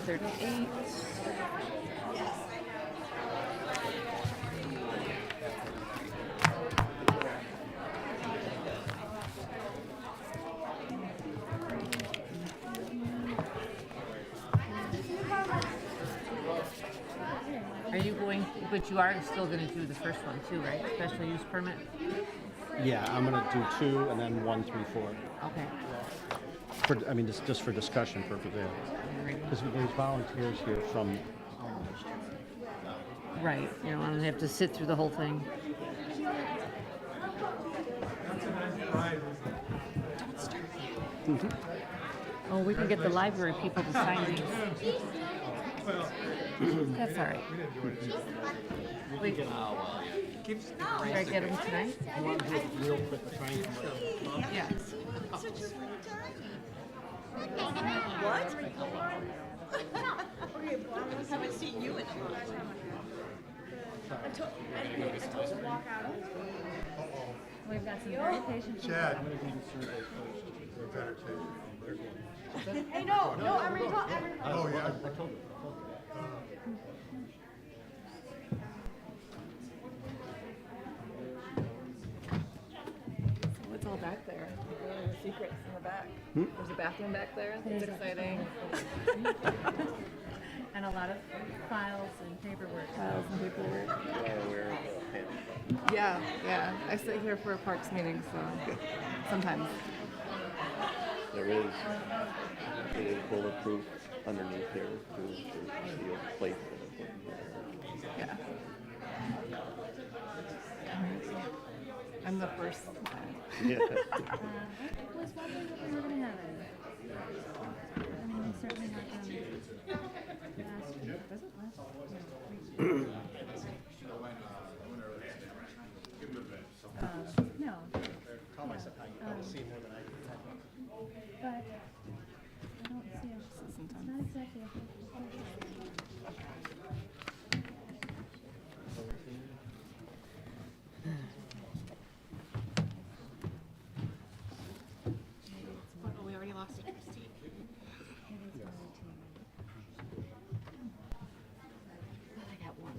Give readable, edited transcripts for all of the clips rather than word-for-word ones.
38. Are you going, but you are still going to do the first one too, right? Special use permit? Yeah, I'm gonna do 2 and then 1, 3, 4. Okay. I mean, just for discussion purposes. Because there's volunteers here from. Right, you don't want to have to sit through the whole thing. Oh, we can get the library people to sign these. That's all right. Wait. Should I get them tonight? Real quick, trying to. Yeah. What? Okay, well, I haven't seen you in a while. We've got some very patient people. Chad. Hey, no, I'm ready to talk. Oh, yeah. What's all back there? The secrets in the back. There's a bathroom back there. It's exciting. And a lot of files and paperwork. Files and paperwork. Yeah. I sit here for a parks meeting, so sometimes. There is bulletproof underneath here too. There's steel plates that are put in there. Yeah. I'm the first. Yeah. I was wondering if we were going to have it. I mean, we certainly not done last year. Was it last year? No. Tell myself how you see more than I do. But I don't see it. Sometimes. Not exactly a Oh, we already lost Christine. I got one.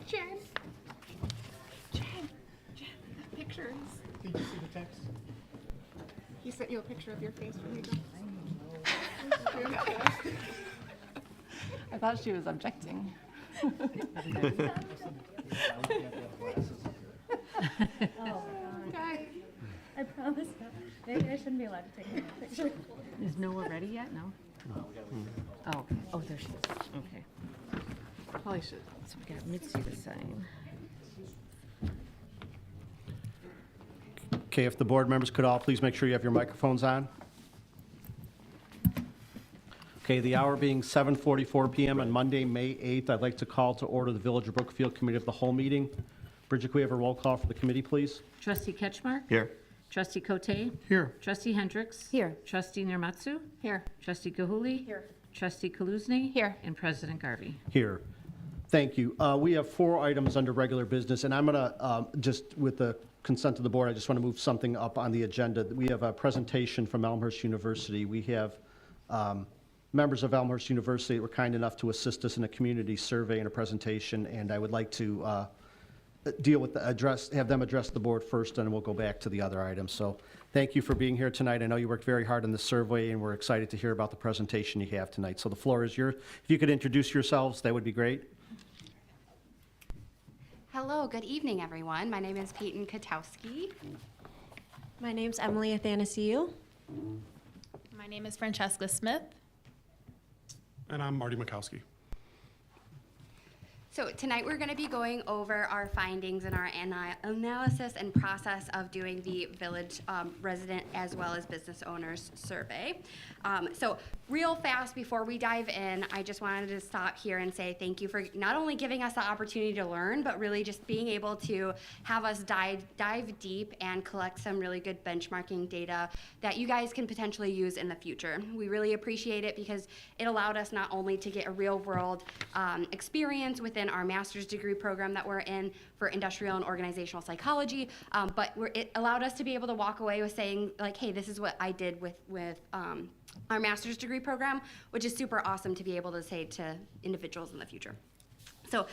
Jen, pictures. Did you see the text? He sent you a picture of your face when you go. I thought she was objecting. Oh, Okay. I promise not. Maybe I shouldn't be allowed to take a picture. Is Noah ready yet? No? Oh, okay. Oh, there she is. Okay. Probably should. So we got Mitzi to sign. Okay, if the board members could all please make sure you have your microphones on. Okay, the hour being 7:44 PM on Monday, May 8th, I'd like to call to order the Village of Brookfield Committee of the Whole meeting. Bridget, could we have a roll call for the committee, please? Trustee Ketchmark? Here. Trustee Cote? Here. Trustee Hendricks? Here. Trustee Nirmatsu? Here. Trustee Gahuli? Here. Trustee Kaluzny? Here. And President Garvey. Here. Thank you. We have 4 items under regular business, and I'm going to, just with the consent of the board, I just want to move something up on the agenda. We have a presentation from Elmhurst University. We have members of Elmhurst University that were kind enough to assist us in a community survey and a presentation, and I would like to deal with have them address the board first, and then we'll go back to the other items. So thank you for being here tonight. I know you worked very hard on the survey, and we're excited to hear about the presentation you have tonight. So the floor is yours. If you could introduce yourselves, that would be great. Hello, good evening, everyone. My name is Peyton Katowski. My name's Emily Athanasiou. My name is Francesca Smith. And I'm Marty Mikowski. So tonight we're going to be going over our findings and our analysis and process of doing the village resident as well as business owners survey. So real fast before we dive in, I just wanted to stop here and say thank you for not only giving us the opportunity to learn, but really just being able to have us dive deep and collect some really good benchmarking data that you guys can potentially use in the future. We really appreciate it because it allowed us not only to get a real world experience within our master's degree program that we're in for industrial and organizational psychology, but it allowed us to be able to walk away with saying like, hey, this is what I did with our master's degree program, which is super awesome to be able to say to individuals in the future. So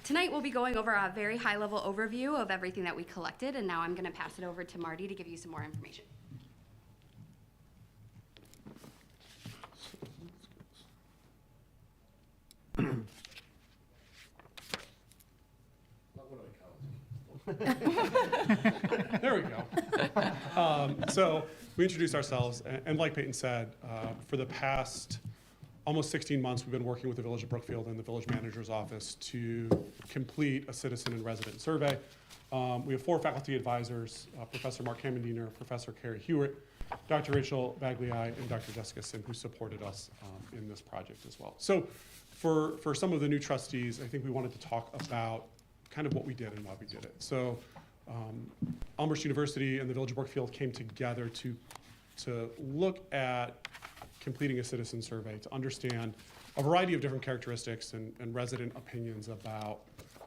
tonight we'll be going over a very high level overview of everything that we collected, and now I'm going to pass it over to Marty to give you some more information. There we go. So we introduced ourselves, and like Peyton said, for the past almost 16 months, we've been working with the Village of Brookfield and the Village Manager's Office to complete a citizen and resident survey. We have 4 faculty advisors, Professor Mark Hammondiner, Professor Carrie Hewitt, Dr. Rachel Bagliai, and Dr. Jessica Sim, who supported us in this project as well. So for some of the new trustees, I think we wanted to talk about kind of what we did and why we did it. So Elmhurst University and the Village of Brookfield came together to look at completing a citizen survey to understand a variety of different characteristics and resident opinions about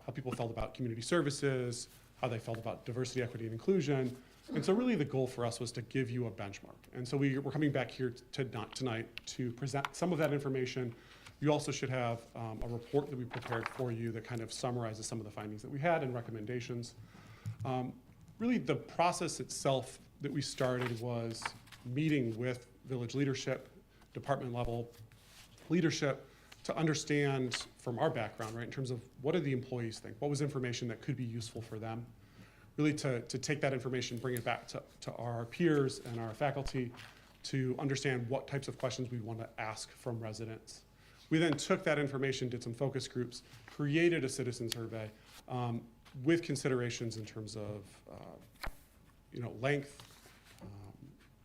how people felt about community services, how they felt about diversity, equity, and inclusion. And so really the goal for us was to give you a benchmark. And so we're coming back here tonight to present some of that information. You also should have a report that we prepared for you that kind of summarizes some of the findings that we had and recommendations. Really the process itself that we started was meeting with village leadership, department level leadership, to understand from our background, right, in terms of what do the employees think, what was information that could be useful for them, really to take that information, bring it back to our peers and our faculty to understand what types of questions we want to ask from residents. We then took that information, did some focus groups, created a citizen survey with considerations in terms of length,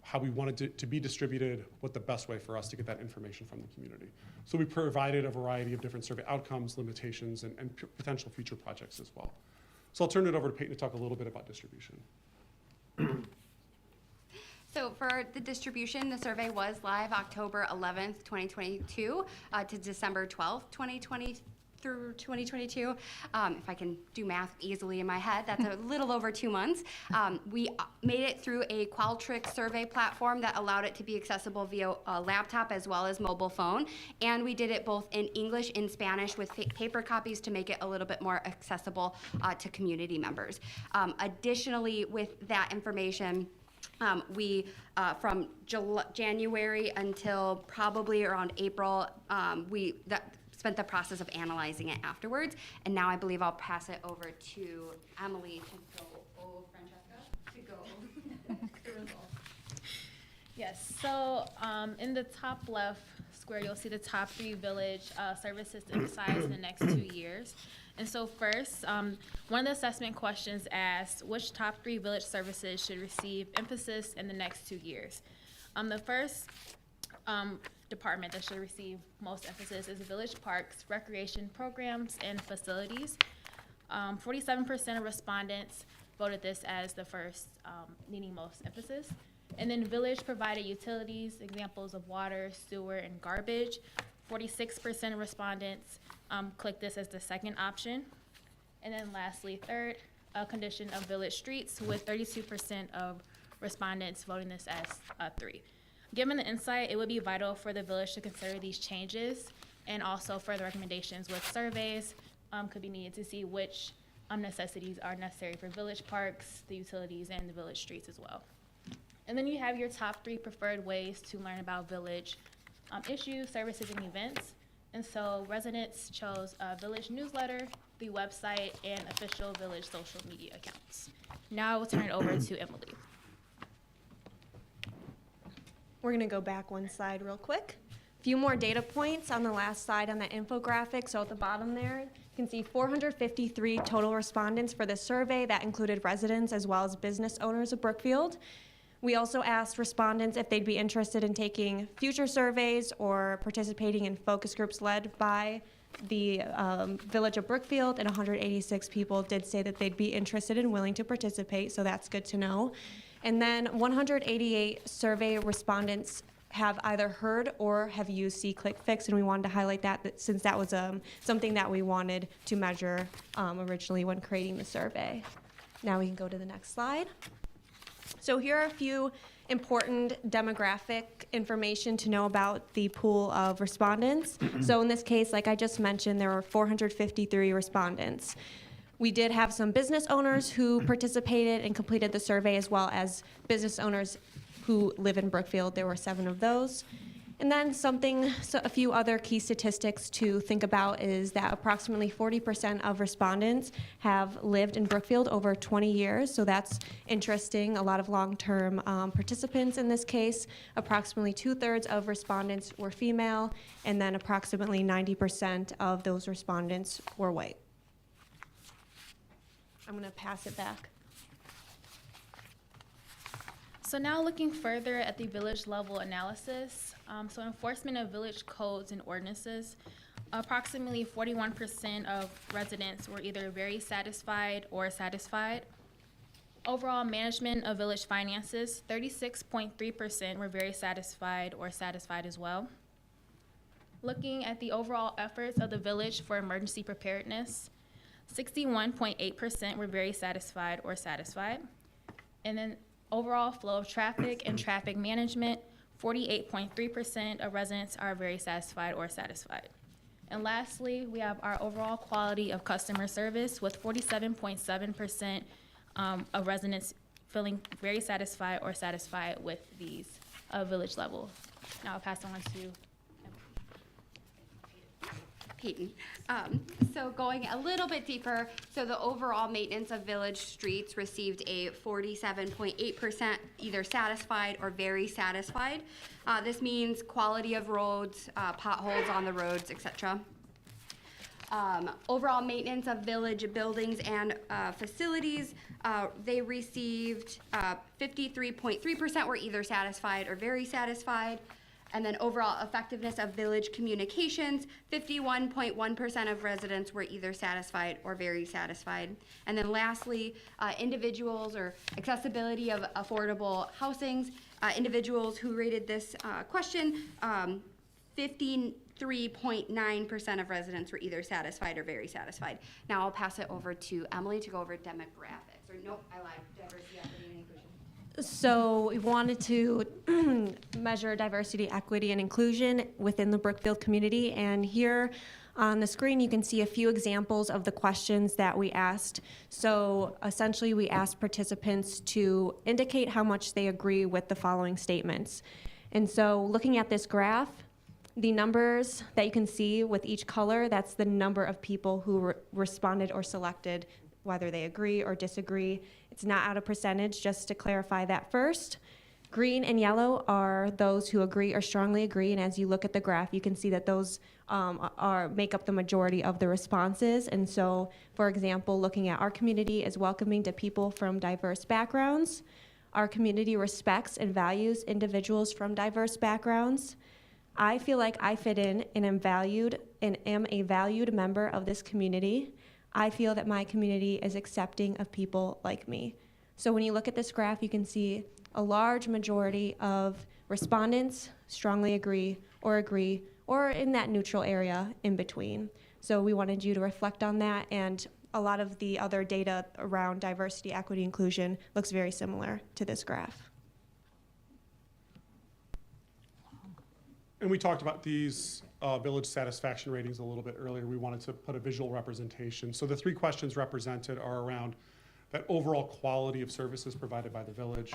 how we wanted it to be distributed, what the best way for us to get that information from the community. So we provided a variety of different survey outcomes, limitations, and potential future projects as well. So I'll turn it over to Peyton to talk a little bit about distribution. So for the distribution, the survey was live October 11th, 2022 to December 12th, 2020 through 2022. If I can do math easily in my head, that's a little over 2 months. We made it through a Qualtrics survey platform that allowed it to be accessible via a laptop as well as mobile phone. And we did it both in English and Spanish with paper copies to make it a little bit more accessible to community members. Additionally, with that information, we, from January until probably around April, we spent the process of analyzing it afterwards. And now I believe I'll pass it over to Emily to go, Francesca, to go over the results. Yes, so in the top left square, you'll see the top 3 village services to emphasize in the next 2 years. And so first, one of the assessment questions asked which top 3 village services should receive emphasis in the next 2 years. The first department that should receive most emphasis is village parks, recreation programs, and facilities. 47% of respondents voted this as the first needing most emphasis. And then village provided utilities, examples of water, sewer, and garbage. 46% of respondents clicked this as the second option. And then lastly, third, a condition of village streets, with 32% of respondents voting this as 3. Given the insight, it would be vital for the village to consider these changes, and also further recommendations with surveys could be needed to see which necessities are necessary for village parks, the utilities, and the village streets as well. And then you have your top 3 preferred ways to learn about village issues, services, and events. And so residents chose a village newsletter, the website, and official village social media accounts. Now I will turn it over to Emily. We're going to go back one slide real quick. A few more data points on the last slide on the infographic. So at the bottom there, you can see 453 total respondents for this survey. That included residents as well as business owners of Brookfield. We also asked respondents if they'd be interested in taking future surveys or participating in focus groups led by the Village of Brookfield, and 186 people did say that they'd be interested and willing to participate, so that's good to know. And then 188 survey respondents have either heard or have used SeeClickFix, and we wanted to highlight that since that was something that we wanted to measure originally when creating the survey. Now we can go to the next slide. So here are a few important demographic information to know about the pool of respondents. So in this case, like I just mentioned, there were 453 respondents. We did have some business owners who participated and completed the survey, as well as business owners who live in Brookfield. There were 7 of those. And then a few other key statistics to think about is that approximately 40% of respondents have lived in Brookfield over 20 years, so that's interesting. A lot of long-term participants in this case. Approximately 2/3 of respondents were female, and then approximately 90% of those respondents were white. I'm going to pass it back. So now looking further at the village level analysis, so enforcement of village codes and ordinances, approximately 41% of residents were either very satisfied or satisfied. Overall management of village finances, 36.3% were very satisfied or satisfied as well. Looking at the overall efforts of the village for emergency preparedness, 61.8% were very satisfied or satisfied. And then overall flow of traffic and traffic management, 48.3% of residents are very satisfied or satisfied. And lastly, we have our overall quality of customer service with 47.7% of residents feeling very satisfied or satisfied with these village level. Now I'll pass on to Peyton. So going a little bit deeper, so the overall maintenance of village streets received a 47.8% either satisfied or very satisfied. This means quality of roads, potholes on the roads, etc. Overall maintenance of village buildings and facilities, they received 53.3% were either satisfied or very satisfied. And then overall effectiveness of village communications, 51.1% of residents were either satisfied or very satisfied. And then lastly, individuals or accessibility of affordable housings, individuals who rated this question, 53.9% of residents were either satisfied or very satisfied. Now I'll pass it over to Emily to go over demographics. Or nope, I lied, diversity, equity, and inclusion. So we wanted to measure diversity, equity, and inclusion within the Brookfield community. And here on the screen, you can see a few examples of the questions that we asked. So essentially, we asked participants to indicate how much they agree with the following statements. And so looking at this graph, the numbers that you can see with each color, that's the number of people who responded or selected, whether they agree or disagree. It's not out of percentage, just to clarify that first. Green and yellow are those who agree or strongly agree, and as you look at the graph, you can see that those make up the majority of the responses. And so, for example, looking at our community is welcoming to people from diverse backgrounds. Our community respects and values individuals from diverse backgrounds. I feel like I fit in and am valued and am a valued member of this community. I feel that my community is accepting of people like me. So when you look at this graph, you can see a large majority of respondents strongly agree, or in that neutral area in between. So we wanted you to reflect on that, and a lot of the other data around diversity, equity, inclusion looks very similar to this graph. And we talked about these village satisfaction ratings a little bit earlier. We wanted to put a visual representation. So the 3 questions represented are around that overall quality of services provided by the village,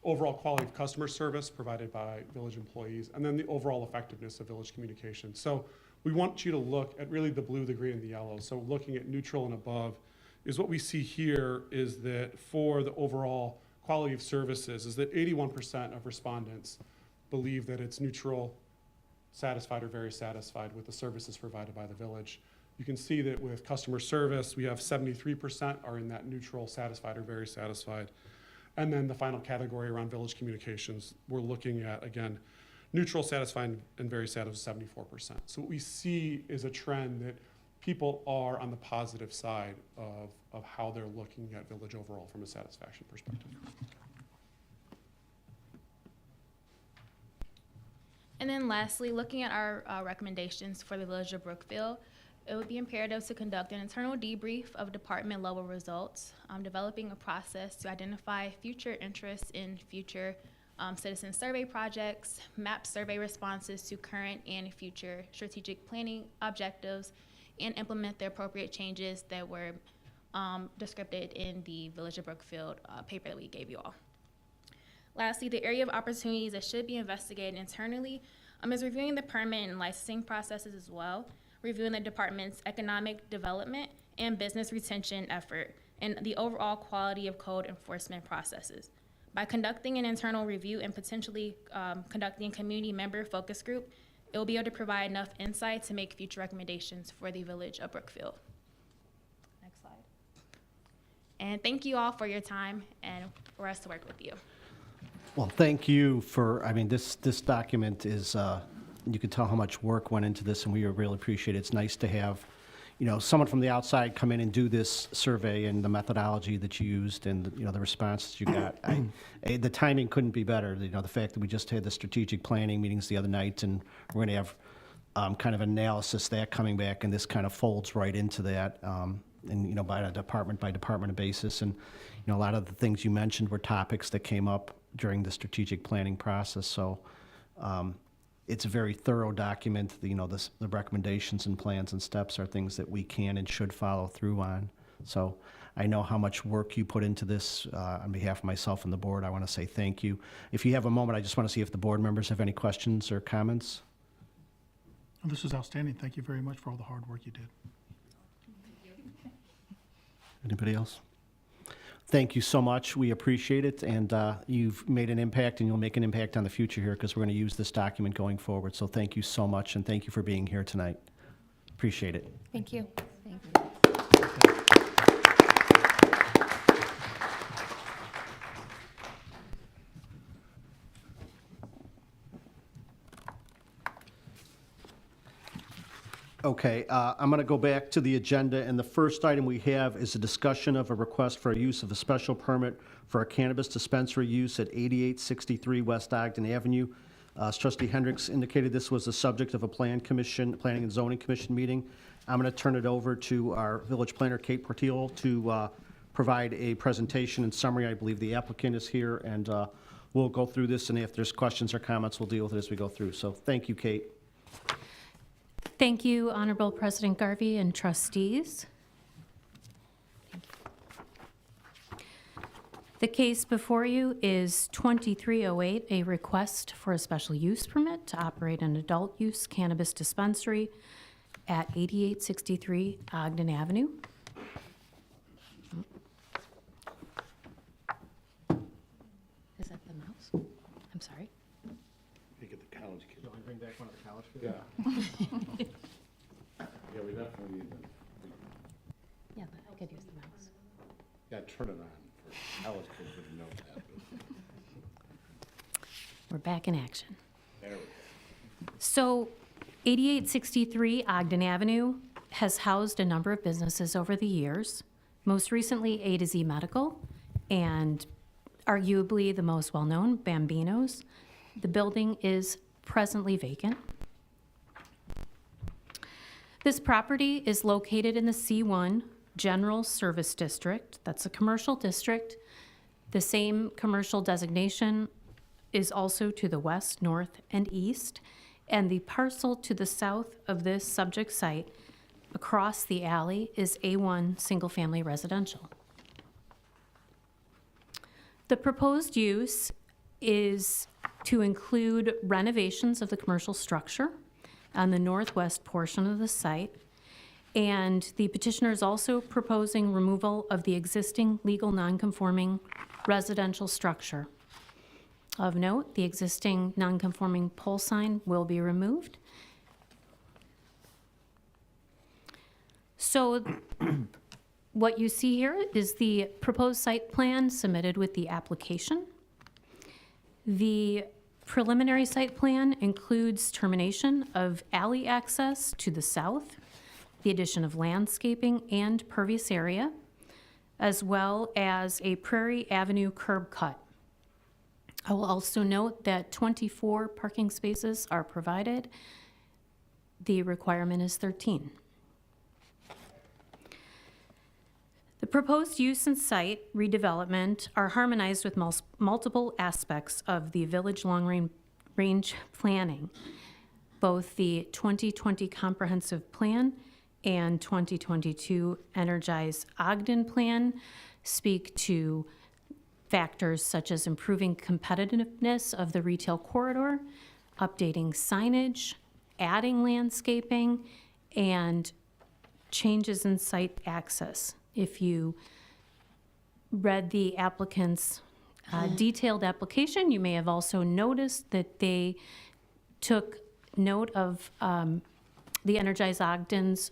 overall quality of customer service provided by village employees, and then the overall effectiveness of village communication. So we want you to look at really the blue, the green, and the yellow. So looking at neutral and above is what we see here is that for the overall quality of services is that 81% of respondents believe that it's neutral, satisfied, or very satisfied with the services provided by the village. You can see that with customer service, we have 73% are in that neutral, satisfied, or very satisfied. And then the final category around village communications, we're looking at, again, neutral, satisfied, and very sad of 74%. So what we see is a trend that people are on the positive side of how they're looking at village overall from a satisfaction perspective. And then lastly, looking at our recommendations for the Village of Brookfield, it would be imperative to conduct an internal debrief of department level results, developing a process to identify future interests in future citizen survey projects, map survey responses to current and future strategic planning objectives, and implement the appropriate changes that were described in the Village of Brookfield paper that we gave you all. Lastly, the area of opportunities that should be investigated internally is reviewing the permit and licensing processes as well, reviewing the department's economic development and business retention effort, and the overall quality of code enforcement processes. By conducting an internal review and potentially conducting a community member focus group, it will be able to provide enough insight to make future recommendations for the Village of Brookfield. Next slide. And thank you all for your time and for us to work with you. Well, thank you for, I mean, this document is, you can tell how much work went into this, and we really appreciate it. It's nice to have, you know, someone from the outside come in and do this survey and the methodology that you used and, you know, the responses you got. The timing couldn't be better. You know, the fact that we just had the strategic planning meetings the other night, and we're going to have kind of analysis that coming back, and this kind of folds right into that, and, you know, by a department basis. And, you know, a lot of the things you mentioned were topics that came up during the strategic planning process. So it's a very thorough document. You know, the recommendations and plans and steps are things that we can and should follow through on. So I know how much work you put into this. On behalf of myself and the board, I want to say thank you. If you have a moment, I just want to see if the board members have any questions or comments. This is outstanding. Thank you very much for all the hard work you did. Anybody else? Thank you so much. We appreciate it, and you've made an impact, and you'll make an impact on the future here, because we're going to use this document going forward. So thank you so much, and thank you for being here tonight. Appreciate it. Thank you. Thank you. Okay, I'm going to go back to the agenda, and the first item we have is a discussion of a request for a use of a special permit for a cannabis dispensary use at 8863 West Ogden Avenue. As Trustee Hendricks indicated, this was the subject of a planning and zoning commission meeting. I'm going to turn it over to our village planner, Kate Portillo, to provide a presentation and summary. I believe the applicant is here, and we'll go through this, and if there's questions or comments, we'll deal with it as we go through. So thank you, Kate. Thank you, Honorable President Garvey and trustees. The case before you is 2308, a request for a special use permit to operate an adult use cannabis dispensary at 8863 Ogden Avenue. Is that the mouse? I'm sorry. You get the college kid. You want to bring back one of the college kids? Yeah. Yeah, we definitely need that. Yeah, but I could use the mouse. Yeah, turn it on. For college kids wouldn't know that. We're back in action. There we go. So 8863 Ogden Avenue has housed a number of businesses over the years, most recently A to Z Medical, and arguably the most well-known, Bambino's. The building is presently vacant. This property is located in the C1 General Service District. That's a commercial district. The same commercial designation is also to the west, north, and east. And the parcel to the south of this subject site across the alley is A1 single-family residential. The proposed use is to include renovations of the commercial structure on the northwest portion of the site. And the petitioner is also proposing removal of the existing legal nonconforming residential structure. Of note, the existing nonconforming pole sign will be removed. So what you see here is the proposed site plan submitted with the application. The preliminary site plan includes termination of alley access to the south, the addition of landscaping and pervious area, as well as a Prairie Avenue curb cut. I will also note that 24 parking spaces are provided. The requirement is 13. The proposed use and site redevelopment are harmonized with multiple aspects of the village long-range planning. Both the 2020 comprehensive plan and 2022 Energize Ogden plan speak to factors such as improving competitiveness of the retail corridor, updating signage, adding landscaping, and changes in site access. If you read the applicant's detailed application, you may have also noticed that they took note of the Energize Ogden's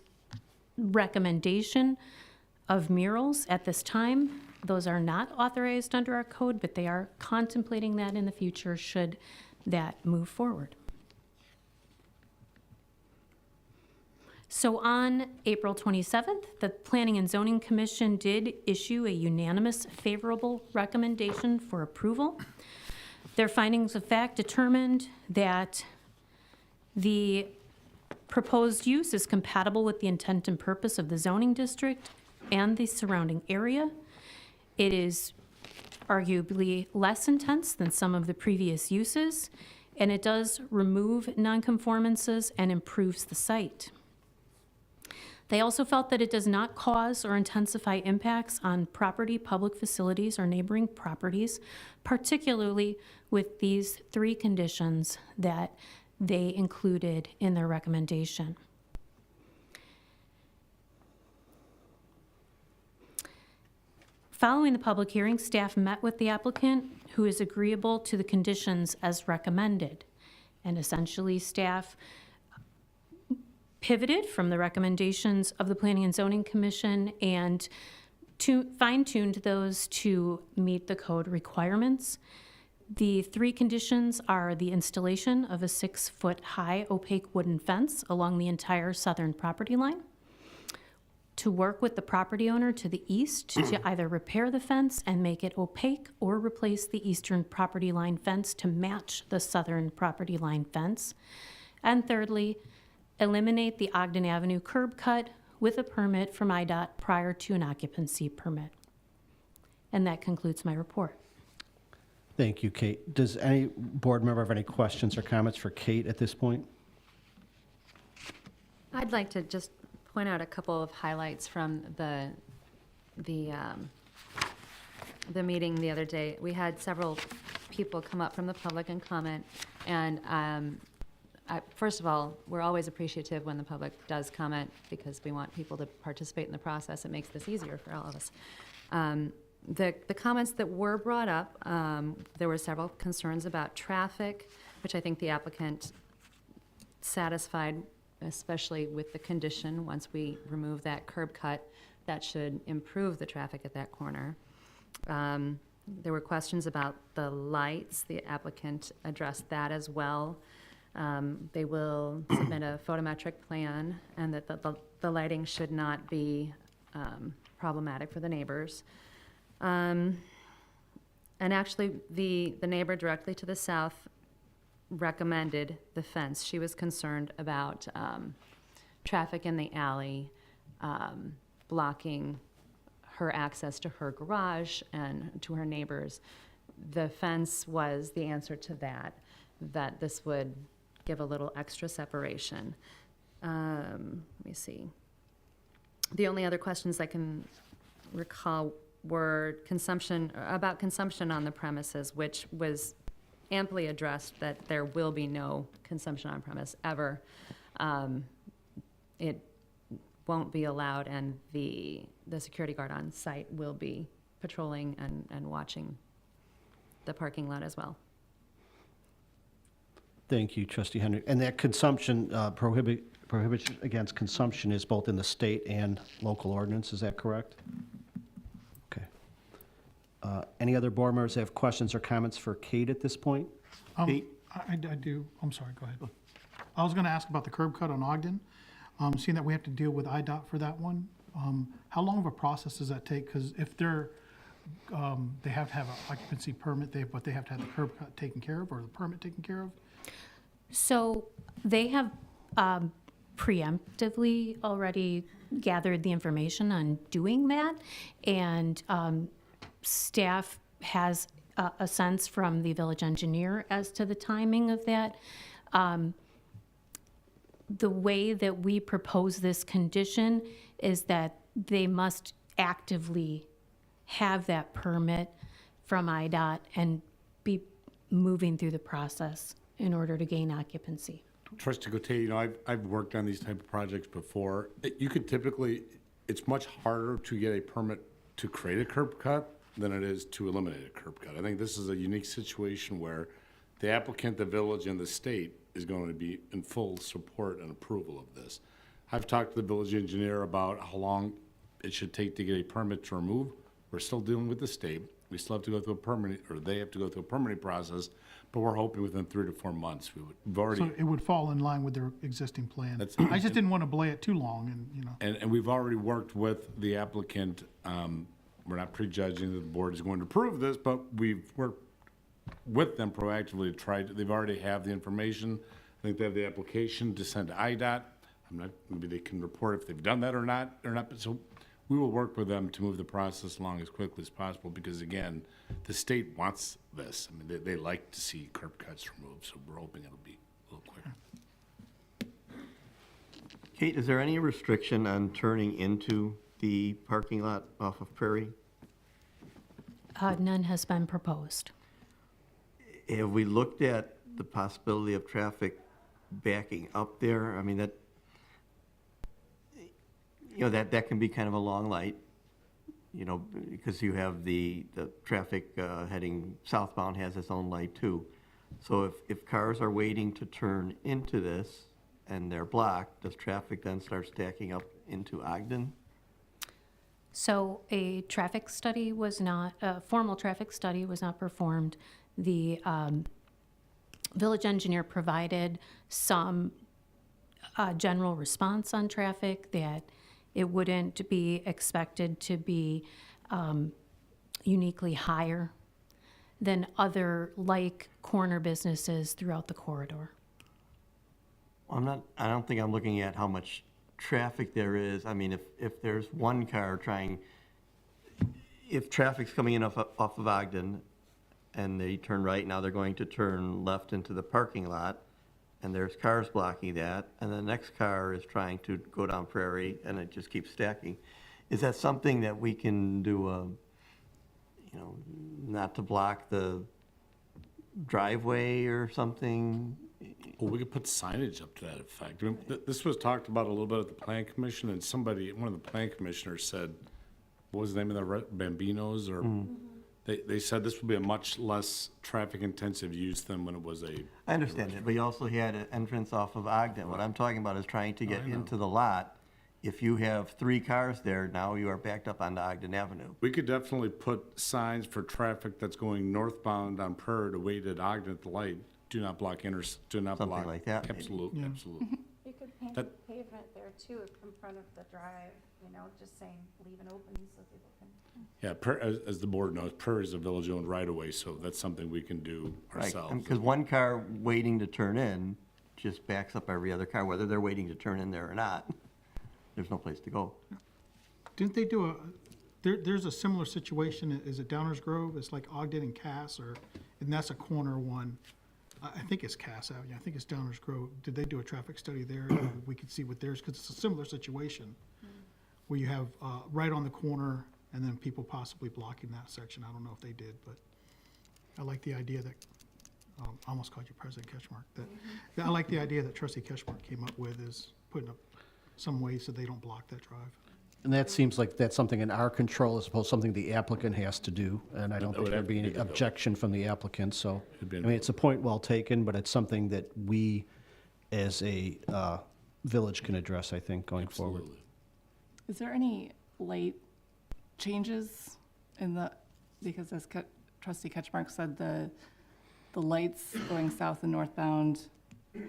recommendation of murals at this time. Those are not authorized under our code, but they are contemplating that in the future should that move forward. So on April 27th, the Planning and Zoning Commission did issue a unanimous favorable recommendation for approval. Their findings of fact determined that the proposed use is compatible with the intent and purpose of the zoning district and the surrounding area. It is arguably less intense than some of the previous uses, and it does remove nonconformances and improves the site. They also felt that it does not cause or intensify impacts on property, public facilities, or neighboring properties, particularly with these 3 conditions that they included in their recommendation. Following the public hearing, staff met with the applicant, who is agreeable to the conditions as recommended. And essentially, staff pivoted from the recommendations of the Planning and Zoning Commission and fine-tuned those to meet the code requirements. The 3 conditions are the installation of a 6-foot-high opaque wooden fence along the entire southern property line, to work with the property owner to the east to either repair the fence and make it opaque or replace the eastern property line fence to match the southern property line fence. And thirdly, eliminate the Ogden Avenue curb cut with a permit from IDOT prior to an occupancy permit. And that concludes my report. Thank you, Kate. Does any board member have any questions or comments for Kate at this point? I'd like to just point out a couple of highlights from the meeting the other day. We had several people come up from the public and comment, and first of all, we're always appreciative when the public does comment because we want people to participate in the process. It makes this easier for all of us. The comments that were brought up, there were several concerns about traffic, which I think the applicant satisfied, especially with the condition, once we remove that curb cut, that should improve the traffic at that corner. There were questions about the lights. The applicant addressed that as well. They will submit a photometric plan, and that the lighting should not be problematic for the neighbors. And actually, the neighbor directly to the south recommended the fence. She was concerned about traffic in the alley blocking her access to her garage and to her neighbors. The fence was the answer to that this would give a little extra separation. Let me see. The only other questions I can recall were consumption on the premises, which was amply addressed that there will be no consumption on premise ever. It won't be allowed, and the security guard on site will be patrolling and watching the parking lot as well. Thank you, Trustee Henry. And that consumption prohibition against consumption is both in the state and local ordinance, is that correct? Okay. Any other board members have questions or comments for Kate at this point? Kate? I do, I'm sorry, go ahead. I was gonna ask about the curb cut on Ogden. Seeing that we have to deal with IDOT for that one, how long of a process does that take? Because if they're, they have to have an occupancy permit, but they have to have the curb cut taken care of, or the permit taken care of? So they have preemptively already gathered the information on doing that, and staff has a sense from the village engineer as to the timing of that. The way that we propose this condition is that they must actively have that permit from IDOT and be moving through the process in order to gain occupancy. Trustee Cote, I've worked on these type of projects before. You could typically, it's much harder to get a permit to create a curb cut than it is to eliminate a curb cut. I think this is a unique situation where the applicant, the village, and the state is going to be in full support and approval of this. I've talked to the village engineer about how long it should take to get a permit to remove. We're still dealing with the state. We still have to go through a permitting, or they have to go through a permitting process, but we're hoping within 3 to 4 months, we've already. So it would fall in line with their existing plan. That's- I just didn't want to belay it too long, and, you know. And we've already worked with the applicant. We're not prejudging that the board is going to approve this, but we've worked with them proactively to try to, they've already have the information. I think they have the application to send to IDOT. I'm not, maybe they can report if they've done that or not, but so we will work with them to move the process along as quickly as possible, because again, the state wants this. I mean, they like to see curb cuts removed, so we're hoping it'll be a little quicker. Kate, is there any restriction on turning into the parking lot off of Prairie? None has been proposed. Have we looked at the possibility of traffic backing up there? I mean, that, you know, that can be kind of a long light, you know, because you have the traffic heading southbound has its own light too. So if cars are waiting to turn into this and they're blocked, does traffic then start stacking up into Ogden? So a traffic study was not, a formal traffic study was not performed. The village engineer provided some general response on traffic, that it wouldn't be expected to be uniquely higher than other like corner businesses throughout the corridor. I don't think I'm looking at how much traffic there is. I mean, if there's one car if traffic's coming in off of Ogden and they turn right, now they're going to turn left into the parking lot, and there's cars blocking that, and the next car is trying to go down Prairie, and it just keeps stacking. Is that something that we can do, you know, not to block the driveway or something? Well, we could put signage up to that effect. I mean, this was talked about a little bit at the Plan Commission, and one of the Plan Commissioners said, what was the name of the Bambinos, or they said this would be a much less traffic-intensive use than when it was a. I understand it, but you also had an entrance off of Ogden. What I'm talking about is trying to get into the lot. If you have 3 cars there, now you are backed up onto Ogden Avenue. We could definitely put signs for traffic that's going northbound on Prairie to wait at Ogden at the light. Do not block do not block. Something like that, maybe. Absolutely, Yeah. absolutely. You could paint the pavement there too, in front of the drive, you know, just saying, leave it open so people can. Yeah, as the board knows, Prairie is a village-owned right-of-way, so that's something we can do ourselves. Because one car waiting to turn in just backs up every other car, whether they're waiting to turn in there or not. There's no place to go. Didn't they do there's a similar situation, is it Downers Grove? It's like Ogden and Cass, and that's a corner one. I think it's Cass Avenue, I think it's Downers Grove. Did they do a traffic study there? We could see what theirs, because it's a similar situation where you have right on the corner and then people possibly blocking that section. I don't know if they did, but I like the idea that, I almost called you President Ketchmark. I like the idea that Trustee Ketchmark came up with, is putting up some ways so they don't block that drive. And that seems like that's something in our control as opposed to something the applicant has to do. And I don't think there'd be any objection from the applicant, so. I mean, it's a point well taken, but it's something that we, as a village can address, I think, going forward. Absolutely. Is there any light changes in the, because as trustee Ketchmark said, the lights going south and northbound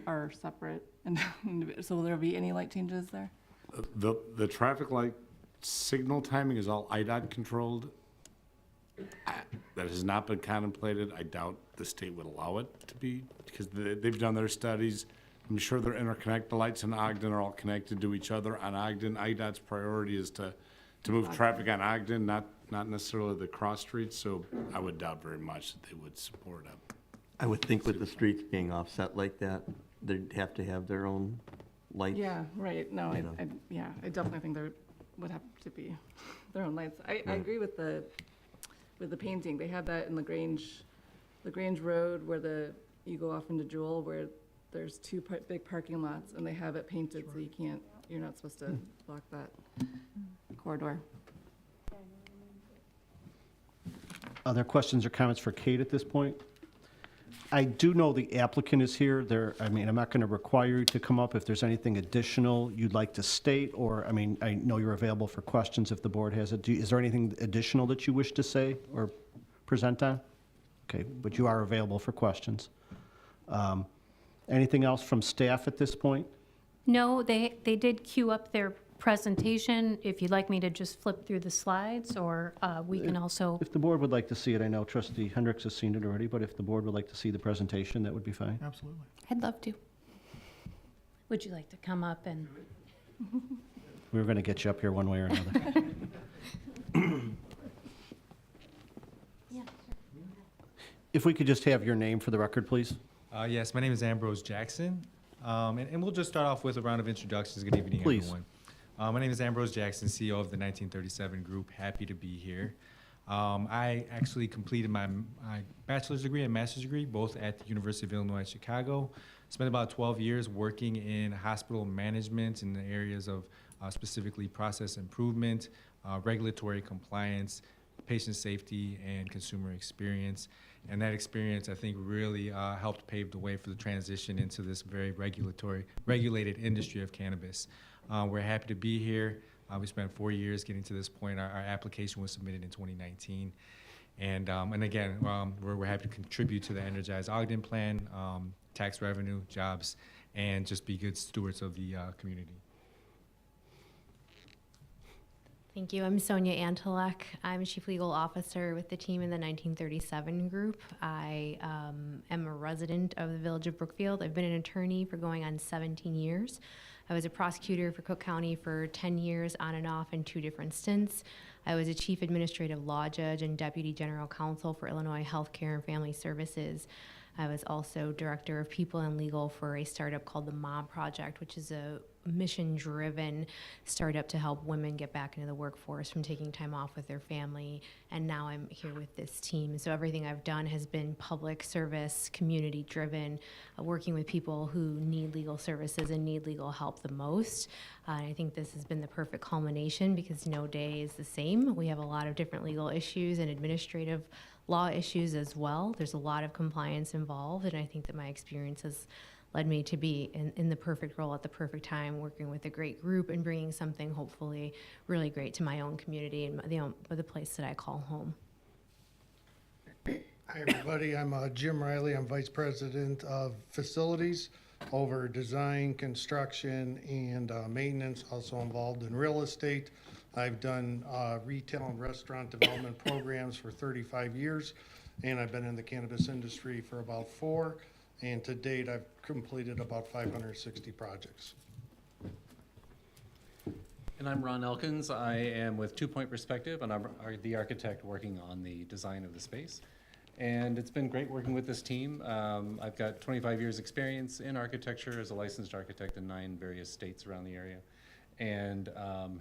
are separate, and so will there be any light changes there? The traffic light signal timing is all IDOT controlled. That has not been contemplated. I doubt the state would allow it to be, because they've done their studies. I'm sure they're interconnected. The lights in Ogden are all connected to each other on Ogden. IDOT's priority is to move traffic on Ogden, not necessarily the cross streets, so I would doubt very much that they would support it. I would think with the streets being offset like that, they'd have to have their own lights. Yeah, right, no, You know. I definitely think there would have to be their own lights. I agree with the painting. They have that in LaGrange Road where you go off into Jewel, where there's two big parking lots, and they have it painted, so you're not supposed to block that corridor. Other questions or comments for Kate at this point? I do know the applicant is here. I'm not going to require you to come up. If there's anything additional you'd like to state, or, I know you're available for questions if the board has it. Is there anything additional that you wish to say or present on? Okay, but you are available for questions. Anything else from staff at this point? No, they did queue up their presentation. If you'd like me to just flip through the slides, or we can also... If the board would like to see it, I know trustee Hendricks has seen it already, but if the board would like to see the presentation, that would be fine. Absolutely. I'd love to. Would you like to come up and... We were going to get you up here one way or another. If we could just have your name for the record, please. Yes, my name is Ambrose Jackson, and we'll just start off with a round of introductions. Good evening, Please. everyone. My name is Ambrose Jackson, CEO of the 1937 Group. Happy to be here. I actually completed my bachelor's degree and master's degree, both at the University of Illinois Chicago. Spent about 12 years working in hospital management in the areas of specifically process improvement, regulatory compliance, patient safety, and consumer experience. And that experience, I think, really helped pave the way for the transition into this very regulated industry of cannabis. We're happy to be here. We spent 4 years getting to this point. Our application was submitted in 2019. And again, we're happy to contribute to the Energize Ogden plan, tax revenue, jobs, and just be good stewards of the community. Thank you. I'm Sonia Antelek. I'm Chief Legal Officer with the team in the 1937 Group. I am a resident of the Village of Brookfield. I've been an attorney for going on 17 years. I was a prosecutor for Cook County for 10 years on and off in 2 different stints. I was a Chief Administrative Law Judge and Deputy General Counsel for Illinois Healthcare and Family Services. I was also Director of People and Legal for a startup called the Mom Project, which is a mission-driven startup to help women get back into the workforce from taking time off with their family. And now I'm here with this team. So everything I've done has been public service, community-driven, working with people who need legal services and need legal help the most. And I think this has been the perfect culmination because no day is the same. We have a lot of different legal issues and administrative law issues as well. There's a lot of compliance involved, and I think that my experience has led me to be in the perfect role at the perfect time, working with a great group and bringing something hopefully really great to my own community and the place that I call home. Hi, everybody. I'm Jim Riley. I'm Vice President of Facilities over design, construction, and maintenance, also involved in real estate. I've done retail and restaurant development programs for 35 years, and I've been in the cannabis industry for about 4. And to date, I've completed about 560 projects. And I'm Ron Elkins. I am with 2 Point Perspective, and I'm the architect working on the design of the space. And it's been great working with this team. I've got 25 years experience in architecture as a licensed architect in 9 various states around the area, and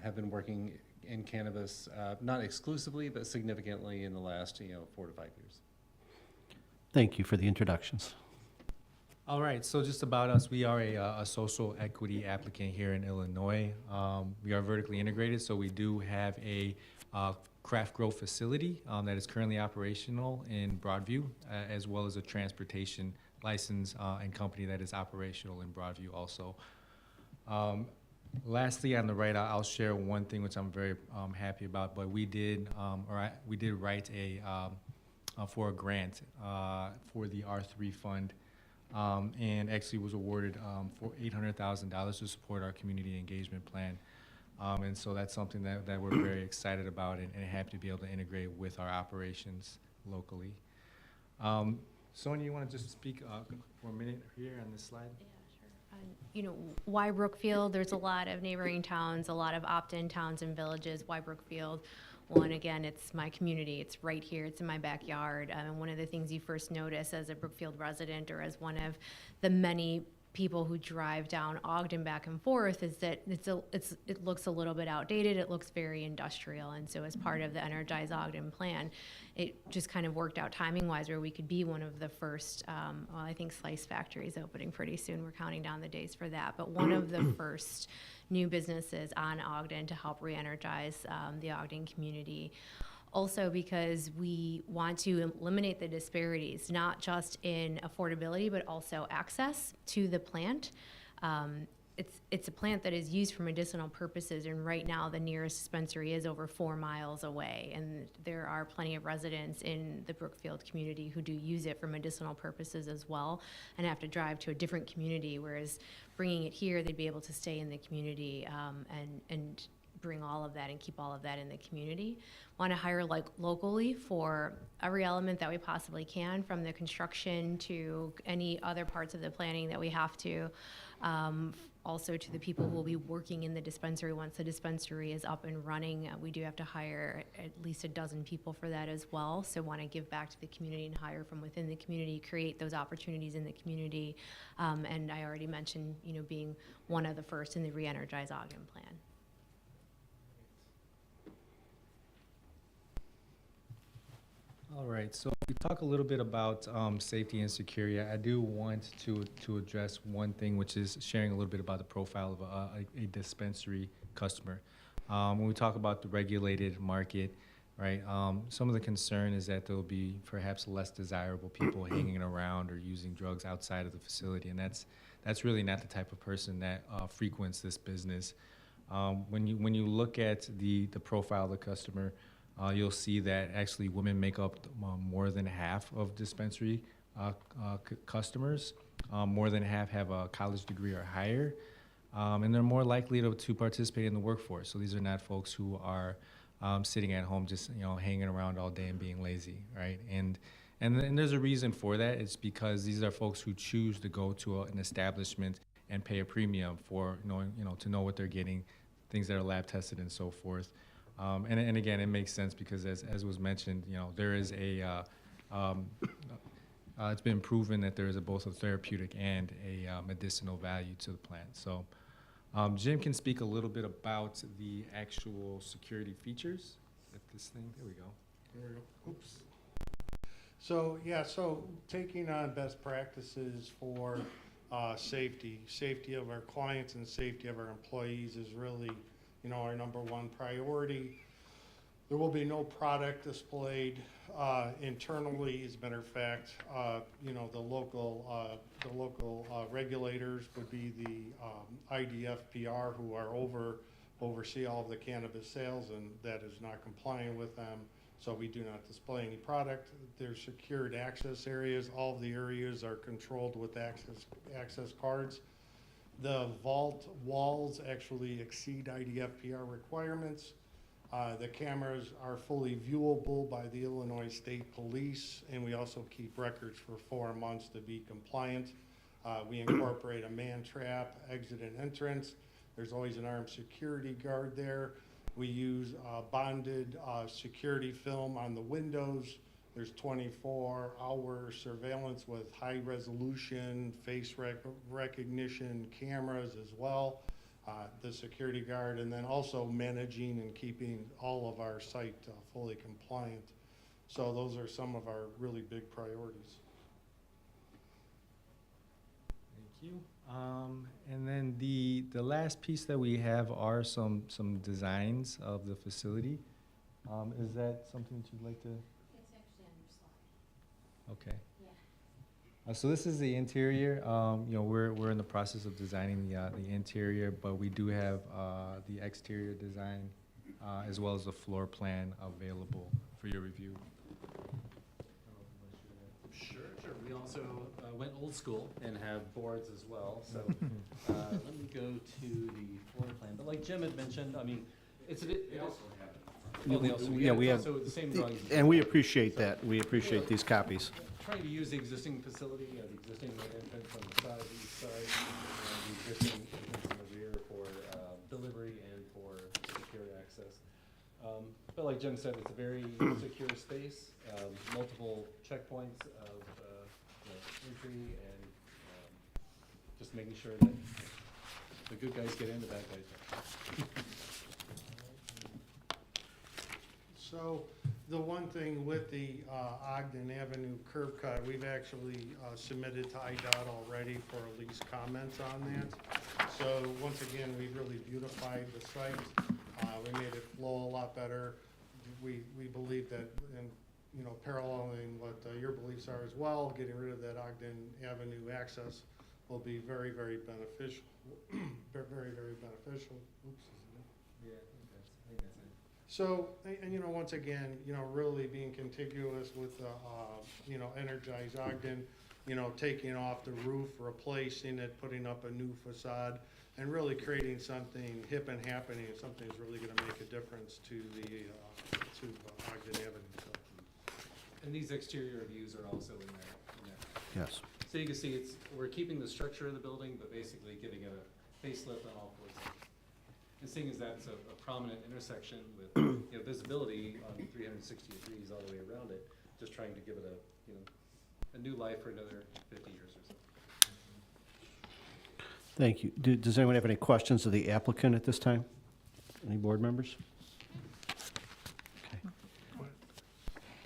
have been working in cannabis, not exclusively, but significantly in the last 4 to 5 years. Thank you for the introductions. All right, so just about us, we are a social equity applicant here in Illinois. We are vertically integrated, so we do have a craft grow facility that is currently operational in Broadview, as well as a transportation license and company that is operational in Broadview also. Lastly, on the right, I'll share one thing which I'm very happy about. But we did write for a grant for the R3 fund, and actually was awarded for $800,000 to support our community engagement plan. And so that's something that we're very excited about and happy to be able to integrate with our operations locally. Sonia, you want to just speak for a minute here on this slide? You know, why Brookfield? There's a lot of neighboring towns, a lot of opt-in towns and villages. Why Brookfield? One, again, it's my community. It's right here. It's in my backyard. And one of the things you first notice as a Brookfield resident or as one of the many people who drive down Ogden back and forth is that it looks a little bit outdated. It looks very industrial. And so as part of the Energize Ogden plan, it just kind of worked out timing-wise where we could be one of the first, well, I think Slice Factory is opening pretty soon. We're counting down the days for that. But one of the first new businesses on Ogden to help re-energize the Ogden community. Also because we want to eliminate the disparities, not just in affordability, but also access to the plant. It's a plant that is used for medicinal purposes, and right now the nearest dispensary is over 4 miles away, and there are plenty of residents in the Brookfield community who do use it for medicinal purposes as well, and have to drive to a different community, whereas bringing it here, they'd be able to stay in the community and bring all of that and keep all of that in the community. Want to hire locally for every element that we possibly can, from the construction to any other parts of the planning that we have to. Also to the people who will be working in the dispensary once the dispensary is up and running. We do have to hire at least 12 people for that as well. So want to give back to the community and hire from within the community, create those opportunities in the community. And I already mentioned, you know, being one of the first in the Re-Energize Ogden plan. All right, so we talk a little bit about safety and security. I do want to address one thing, which is sharing a little bit about the profile of a dispensary customer. When we talk about the regulated market, right, some of the concern is that there'll be perhaps less desirable people hanging around or using drugs outside of the facility, and that's really not the type of person that frequents this business. When you look at the profile of the customer, you'll see that actually women make up more than half of dispensary customers. More than half have a college degree or higher, and they're more likely to participate in the workforce. So these are not folks who are sitting at home just hanging around all day and being lazy, right? And there's a reason for that. It's because these are folks who choose to go to an establishment and pay a premium for to know what they're getting, things that are lab tested and so forth. And again, it makes sense because as was mentioned, there is it's been proven that there is both a therapeutic and a medicinal value to the plant. So Jim can speak a little bit about the actual security features at this thing. There we go. There we go. Oops. So, yeah, so taking on best practices for safety of our clients and safety of our employees is really our #1 priority. There will be no product displayed internally. As a matter of fact, the local regulators would be the IDFPR, who are oversee all of the cannabis sales, and that is not compliant with them. So we do not display any product. There's secured access areas. All of the areas are controlled with access cards. The vault walls actually exceed IDFPR requirements. The cameras are fully viewable by the Illinois State Police, and we also keep records for 4 months to be compliant. We incorporate a man trap, exit and entrance. There's always an armed security guard there. We use bonded security film on the windows. There's 24-hour surveillance with high-resolution face recognition cameras as well, the security guard, and then also managing and keeping all of our site fully compliant. So those are some of our really big priorities. Thank you. And then the last piece that we have are some designs of the facility. Is that something that you'd like to? It's actually on your slide. Okay. Yeah. So this is the interior. You know, we're in the process of designing the interior, but we do have the exterior design as well as the floor plan available for your review. Sure. We also went old school and have boards as well. So let me go to the floor plan. But like Jim had mentioned, I mean, it's a bit. We have, So the same drawings. and we appreciate that. We appreciate these copies. Trying to use the existing facility, the existing main entrance on the side, east side, and the existing entrance in the rear for delivery and for secure access. But like Jim said, it's a very secure space, multiple checkpoints of entry, and just making sure that the good guys get in, the bad guys don't. So the one thing with the Ogden Avenue curb cut, we've actually submitted to IDOT already for at least comments on that. So once again, we really beautified the site. We made it flow a lot better. We believe that, and you know, paralleling what your beliefs are as well, getting rid of that Ogden Avenue access will be very, very beneficial. Very, very beneficial. Oops. Yeah, I think that's it. So, and you know, once again, you know, really being contiguous with, you know, Energize Ogden, you know, taking off the roof, replacing it, putting up a new facade, and really creating something hip and happening, something that's really gonna make a difference to the, to Ogden Avenue. So. And these exterior views are also in there. Yes. So you can see we're keeping the structure of the building, but basically giving it a facelift on all four sides. And seeing as that's a prominent intersection with you know, visibility on 360 degrees all the way around it, just trying to give it a new life for another 50 years or so. Thank you. Does anyone have any questions of the applicant at this time? Any board members?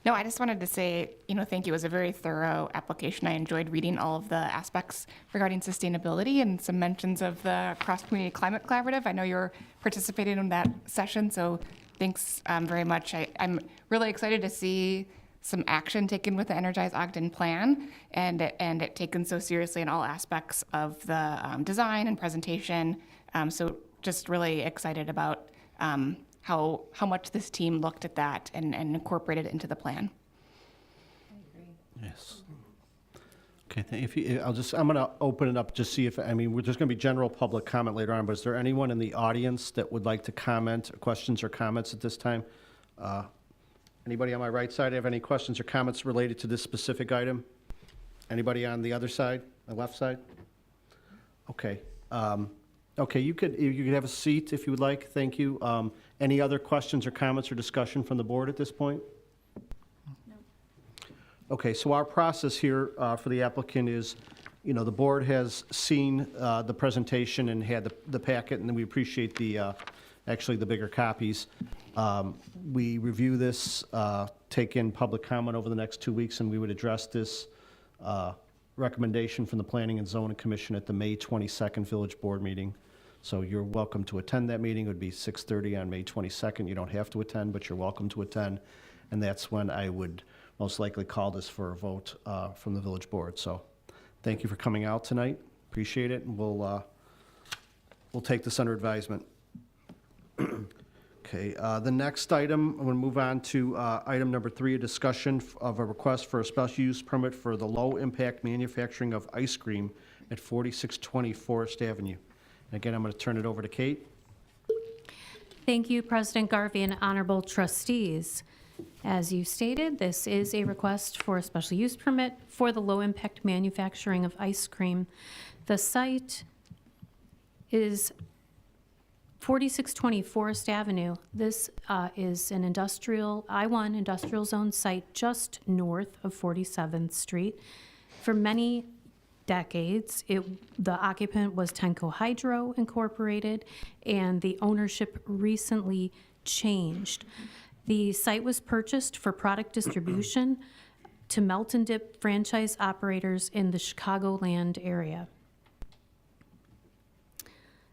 No, I just wanted to say, you know, thank you. It was a very thorough application. I enjoyed reading all of the aspects regarding sustainability and some mentions of the Cross-Community Climate Collaborative. I know you're participating in that session, so thanks very much. I'm really excited to see some action taken with the Energize Ogden plan and it taken so seriously in all aspects of the design and presentation. So just really excited about how much this team looked at that and incorporated it into the plan. Yes. Okay, I'm gonna open it up, just see if, there's gonna be general public comment later on, but is there anyone in the audience that would like to comment, questions or comments at this time? Anybody on my right side have any questions or comments related to this specific item? Anybody on the other side, the left side? Okay. Okay, you could have a seat if you would like. Thank you. Any other questions or comments or discussion from the board at this point? No. Okay, so our process here for the applicant is, you know, the board has seen the presentation and had the packet, and we appreciate the actually the bigger copies. We review this, take in public comment over the next 2 weeks, and we would address this recommendation from the Planning and Zoning Commission at the May 22nd Village Board meeting. So you're welcome to attend that meeting. It would be 6:30 on May 22nd. You don't have to attend, but you're welcome to attend. And that's when I would most likely call this for a vote from the Village Board. So thank you for coming out tonight. Appreciate it. And we'll take this under advisement. Okay, the next item, I'm going to move on to item number 3, a discussion of a request for a special use permit for the low-impact manufacturing of ice cream at 4620 Forest Avenue. And again, I'm going to turn it over to Kate. Thank you, President Garvey and honorable trustees. As you stated, this is a request for a special use permit for the low-impact manufacturing of ice cream. The site is 4620 Forest Avenue. This is an I-1 industrial zone site just north of 47th Street. For many decades, the occupant was Tenco Hydro Incorporated, and the ownership recently changed. The site was purchased for product distribution to Melt and Dip franchise operators in the Chicagoland area.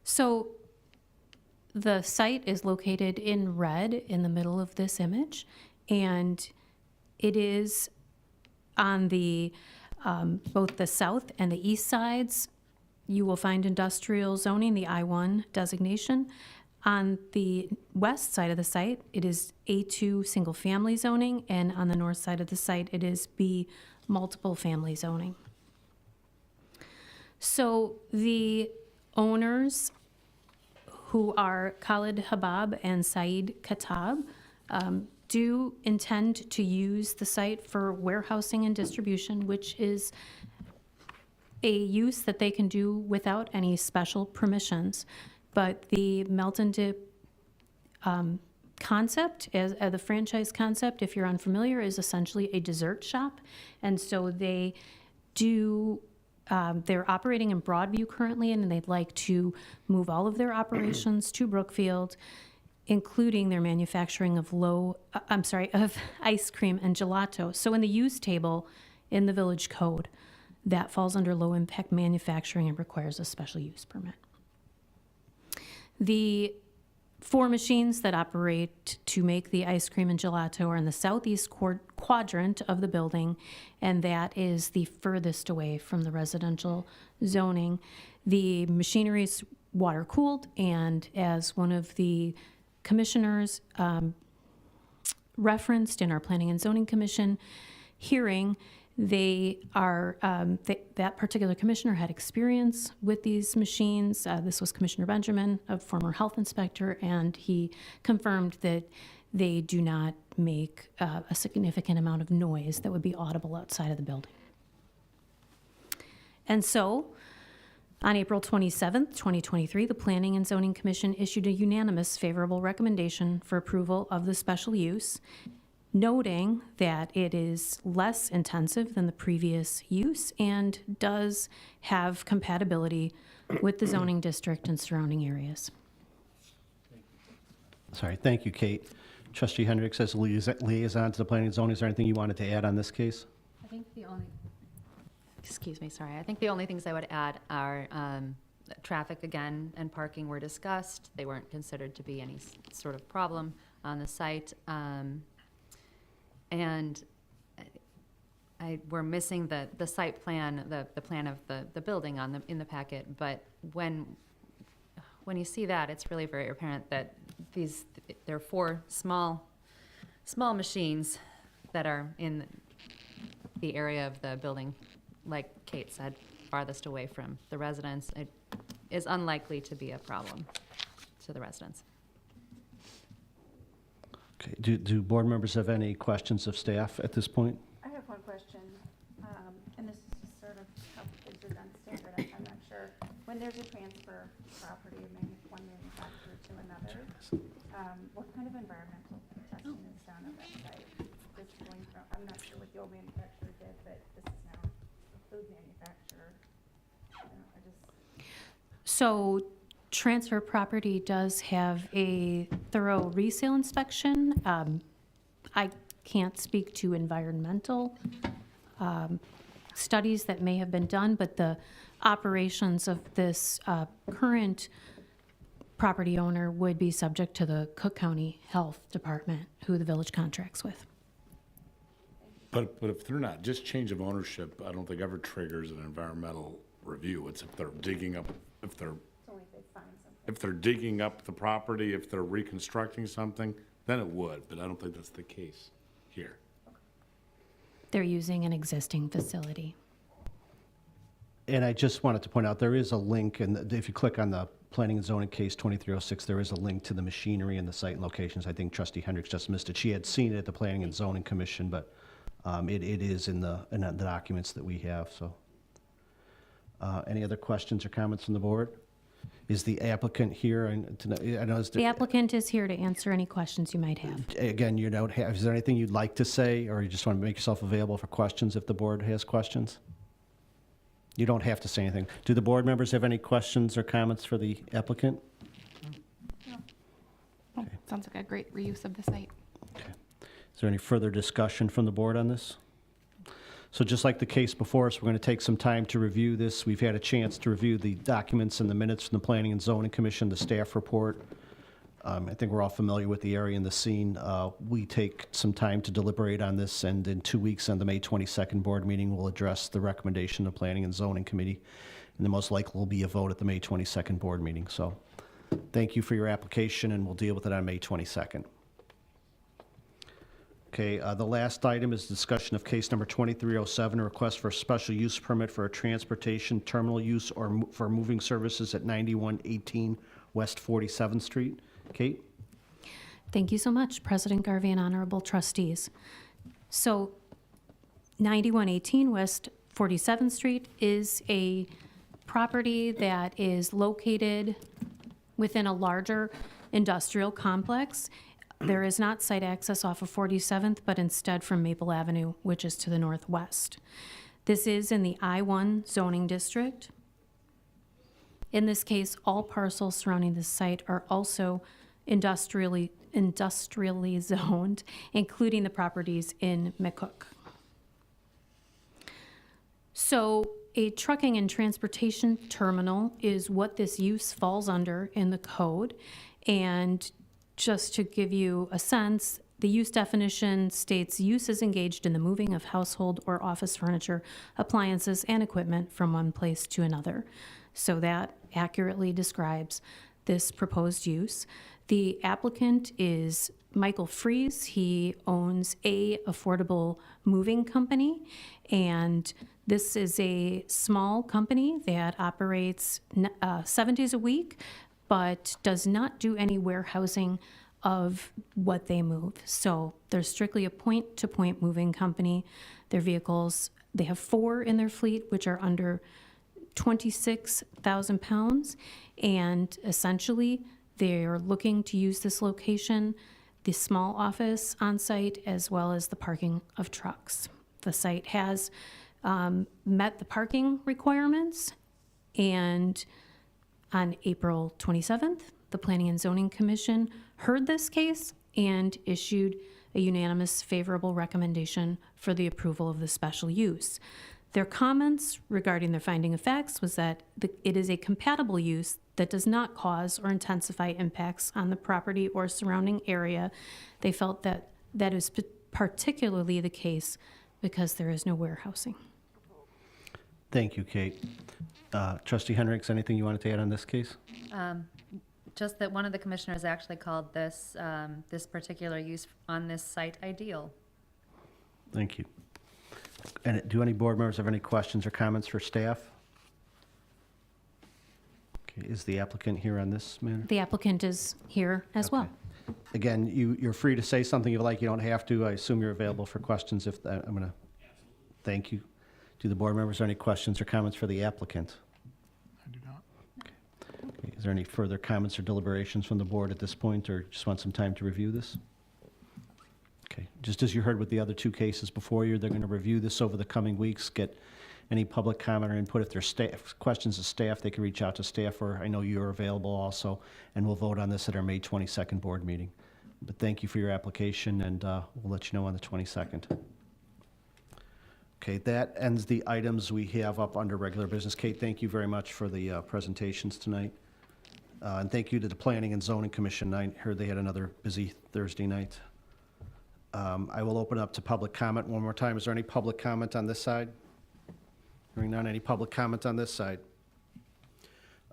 So the site is located in red in the middle of this image, and it is on the Both the south and the east sides, you will find industrial zoning, the I-1 designation. On the west side of the site, it is A2 single-family zoning, and on the north side of the site, it is B multiple family zoning. So the owners, who are Khalid Habab and Saeed Khattab, do intend to use the site for warehousing and distribution, which is a use that they can do without any special permissions. But the melt and dip concept, as the franchise concept, if you're unfamiliar, is essentially a dessert shop. And so they do, they're operating in Broadview currently, and they'd like to move all of their operations to Brookfield, including their manufacturing of of ice cream and gelato. So in the use table in the village code, that falls under low impact manufacturing and requires a special use permit. The 4 machines that operate to make the ice cream and gelato are in the southeast quadrant of the building, and that is the furthest away from the residential zoning. The machinery is water cooled, and as one of the commissioners referenced in our Planning and Zoning Commission hearing, they are, that particular commissioner had experience with these machines. This was Commissioner Benjamin, a former health inspector, and he confirmed that they do not make a significant amount of noise that would be audible outside of the building. And so, on April 27th, 2023, the Planning and Zoning Commission issued a unanimous favorable recommendation for approval of the special use, noting that it is less intensive than the previous use and does have compatibility with the zoning district and surrounding areas. Sorry, thank you, Kate. Trustee Hendricks, as liaison to the Planning and Zoning, is there anything you wanted to add on this case? I think the only, excuse me, sorry. I think the only things I would add are traffic again and parking were discussed. They weren't considered to be any sort of problem on the site. And we're missing the site plan, the plan of the building in the packet. But when you see that, it's really very apparent that there are 4 small machines that are in the area of the building, like Kate said, farthest away from the residents. It is unlikely to be a problem to the residents. Okay. Do board members have any questions of staff at this point? I have one question, and this is just sort of how things are done standard. I'm not sure. When there's a transfer property of one manufacturer to another, what kind of environmental testing is done on that site? Just going from, I'm not sure what the old manufacturer did, but this is now a food manufacturer. So transfer property does have a thorough resale inspection. I can't speak to environmental studies that may have been done, but the operations of this current property owner would be subject to the Cook County Health Department, who the village contracts with. But if they're not, just change of ownership, I don't think ever triggers an environmental review. It's if they're digging up, if they're digging up the property, if they're reconstructing something, then it would, but I don't think that's the case here. They're using an existing facility. And I just wanted to point out, there is a link, and if you click on the Planning and Zoning Case 2306, there is a link to the machinery and the site and locations. I think Trustee Hendricks just missed it. She had seen it at the Planning and Zoning Commission, but it is in the documents that we have, so. Any other questions or comments from the board? Is the applicant here? I know The applicant is here to answer any questions you might have. Again, you don't have, is there anything you'd like to say, or you just want to make yourself available for questions if the board has questions? You don't have to say anything. Do the board members have any questions or comments for the applicant? No. Oh, sounds like a great reuse of the site. Is there any further discussion from the board on this? So just like the case before us, we're going to take some time to review this. We've had a chance to review the documents and the minutes from the Planning and Zoning Commission, the staff report. I think we're all familiar with the area and the scene. We take some time to deliberate on this, and in 2 weeks on the May 22nd board meeting, we'll address the recommendation of the Planning and Zoning Committee, and the most likely will be a vote at the May 22nd board meeting. So thank you for your application, and we'll deal with it on May 22nd. Okay, the last item is discussion of case number 2307, a request for a special use permit for a transportation terminal use or for moving services at 9118 West 47th Street. Kate? Thank you so much, President Garvey and honorable trustees. So 9118 West 47th Street is a property that is located within a larger industrial complex. There is not site access off of 47th, but instead from Maple Avenue, which is to the northwest. This is in the I-1 zoning district. In this case, all parcels surrounding the site are also industrially zoned, including the properties in McCook. So a trucking and transportation terminal is what this use falls under in the code. And just to give you a sense, the use definition states use is engaged in the moving of household or office furniture, appliances, and equipment from one place to another. So that accurately describes this proposed use. The applicant is Michael Fries. He owns A Affordable Moving Company, and this is a small company that operates 7 days a week, but does not do any warehousing of what they move. So they're strictly a point-to-point moving company. Their vehicles, they have 4 in their fleet, which are under 26,000 pounds, and essentially they're looking to use this location, the small office on site, as well as the parking of trucks. The site has met the parking requirements, and on April 27th, the Planning and Zoning Commission heard this case and issued a unanimous favorable recommendation for the approval of the special use. Their comments regarding their finding of facts was that it is a compatible use that does not cause or intensify impacts on the property or surrounding area. They felt that that is particularly the case because there is no warehousing. Thank you, Kate. Trustee Hendricks, anything you wanted to add on this case? Just that one of the commissioners actually called this, this particular use on this site ideal. Thank you. And do any board members have any questions or comments for staff? Okay, is the applicant here on this matter? The applicant is here as well. Again, you're free to say something you like. You don't have to. I assume you're available for questions. If that, I'm going to thank you. Do the board members have any questions or comments for the applicant? I do not. Okay. Is there any further comments or deliberations from the board at this point, or just want some time to review this? Okay. Just as you heard with the other 2 cases before you, they're going to review this over the coming weeks, get any public comment or input. If there's staff questions of staff, they can reach out to staff, or I know you're available also, and we'll vote on this at our May 22nd board meeting. But thank you for your application, and we'll let you know on the 22nd. Okay, that ends the items we have up under regular business. Kate, thank you very much for the presentations tonight. And thank you to the Planning and Zoning Commission. I heard they had another busy Thursday night. I will open up to public comment one more time. Is there any public comment on this side? Hearing none, any public comment on this side?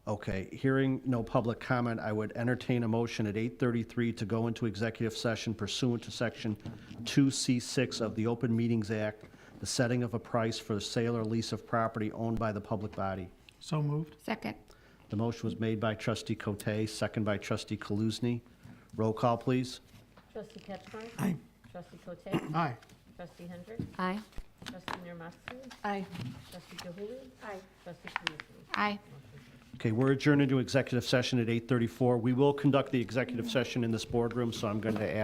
Okay, hearing no public comment, I would entertain a motion at 8:33 to go into executive session pursuant to Section 2C6 of the Open Meetings Act, the setting of a price for the sale or lease of property owned by the public body. So moved. Second. The motion was made by Trustee Cote, second by Trustee Kaluzny. Roll call, please. Trustee Ketchmark? Aye. Trustee Cote? Aye. Trustee Hendricks? Aye. Trustee Nermasti? Aye. Trustee Gahuli? Aye. Trustee Kaluzny? Aye. Okay, we're adjourned into executive session at 8:34. We will conduct the executive session in this boardroom, so I'm going to ask